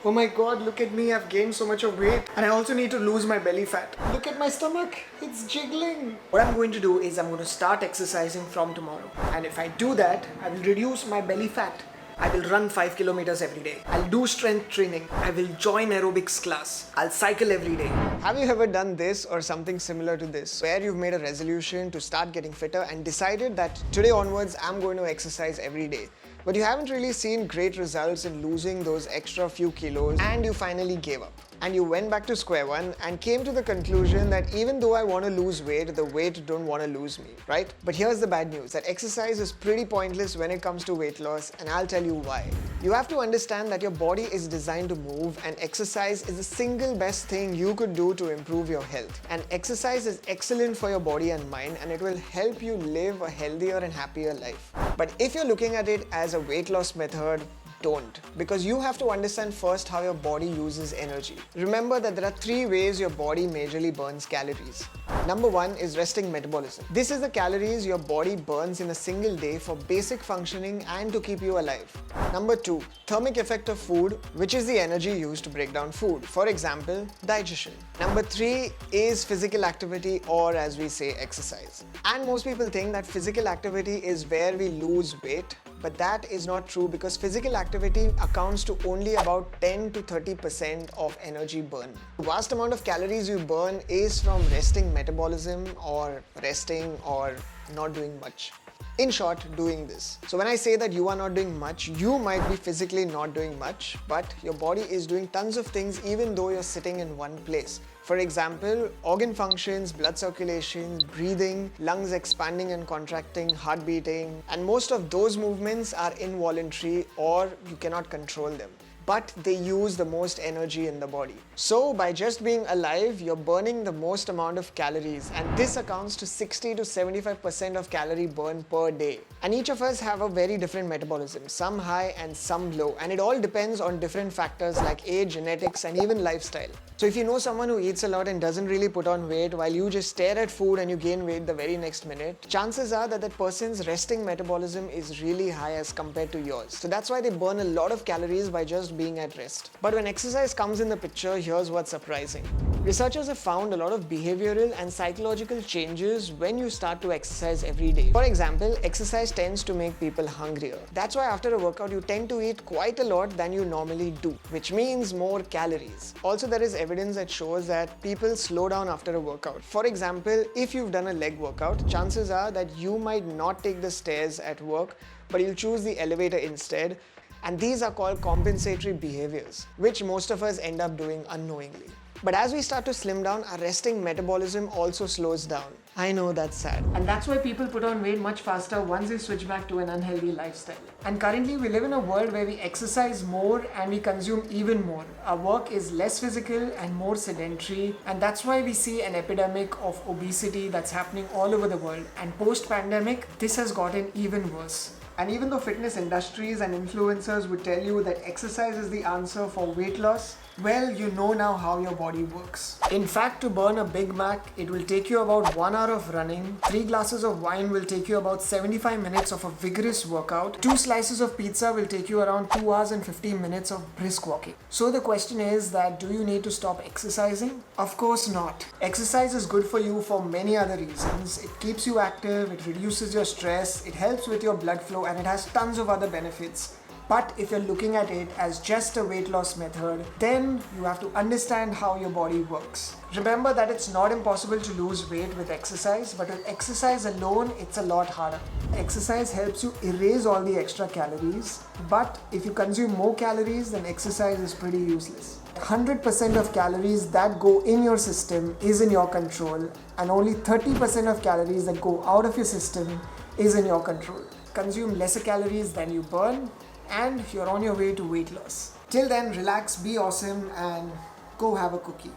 Oh my god, look at me, I've gained so much of weight. And I also need to lose my belly fat. Look at my stomach, it's jiggling. What I'm going to do is I'm going to start exercising from tomorrow. And if I do that, I will reduce my belly fat. I will run 5 kilometers every day. I'll do strength training. I will join aerobics class. I'll cycle every day. Have you ever done this or something similar to this, where you've made a resolution to start getting fitter and decided that today onwards I'm going to exercise every day? But you haven't really seen great results in losing those extra few kilos and you finally gave up. And you went back to square one and came to the conclusion that even though I want to lose weight, the weight don't want to lose me, right? But here's the bad news, that exercise is pretty pointless when it comes to weight loss, and I'll tell you why. You have to understand that your body is designed to move, and exercise is the single best thing you could do to improve your health. And exercise is excellent for your body and mind, and it will help you live a healthier and happier life. But if you're looking at it as a weight loss method, don't, because you have to understand first how your body uses energy. Remember that there are 3 ways your body majorly burns calories. Number 1 is resting metabolism. This is the calories your body burns in a single day for basic functioning and to keep you alive. Number 2, thermic effect of food, which is the energy used to break down food. For example, digestion. Number 3 is physical activity, or as we say, exercise. And most people think that physical activity is where we lose weight, but that is not true, because physical activity accounts to only about 10 to 30% of energy burn. The vast amount of calories you burn is from resting metabolism, or resting, or not doing much. In short, doing this. So when I say that you are not doing much, you might be physically not doing much, but your body is doing tons of things even though you're sitting in one place. For example, organ functions, blood circulation, breathing, lungs expanding and contracting, heart beating, and most of those movements are involuntary, or you cannot control them, but they use the most energy in the body. So by just being alive, you're burning the most amount of calories, and this accounts to 60 to 75% of calorie burn per day. And each of us have a very different metabolism, some high and some low, and it all depends on different factors like age, genetics, and even lifestyle. So if you know someone who eats a lot and doesn't really put on weight, while you just stare at food and you gain weight the very next minute, chances are that that person's resting metabolism is really high as compared to yours. So that's why they burn a lot of calories by just being at rest. But when exercise comes in the picture, here's what's surprising. Researchers have found a lot of behavioral and psychological changes when you start to exercise every day. For example, exercise tends to make people hungrier. That's why after a workout, you tend to eat quite a lot than you normally do, which means more calories. Also, there is evidence that shows that people slow down after a workout. For example, if you've done a leg workout, chances are that you might not take the stairs at work, but you'll choose the elevator instead. And these are called compensatory behaviors, which most of us end up doing unknowingly. But as we start to slim down, our resting metabolism also slows down. I know, that's sad. And that's why people put on weight much faster once they switch back to an unhealthy lifestyle. And currently we live in a world where we exercise more and we consume even more. Our work is less physical and more sedentary, and that's why we see an epidemic of obesity that's happening all over the world. And post-pandemic, this has gotten even worse. And even though fitness industries and influencers would tell you that exercise is the answer for weight loss, well, you know now how your body works. In fact, to burn a Big Mac, it will take you about 1 hour of running, 3 glasses of wine will take you about 75 minutes of a vigorous workout, 2 slices of pizza will take you around 2 hours and 15 minutes of brisk walking. So the question is that, do you need to stop exercising? Of course not. Exercise is good for you for many other reasons. It keeps you active, it reduces your stress, it helps with your blood flow, and it has tons of other benefits. But if you're looking at it as just a weight loss method, then you have to understand how your body works. Remember that it's not impossible to lose weight with exercise, but with exercise alone, it's a lot harder. Exercise helps you erase all the extra calories, but if you consume more calories, then exercise is pretty useless. 100% of calories that go in your system is in your control, and only 30% of calories that go out of your system is in your control. Consume lesser calories than you burn, and you're on your way to weight loss. Till then, relax, be awesome, and go have a cookie.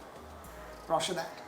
Roger that.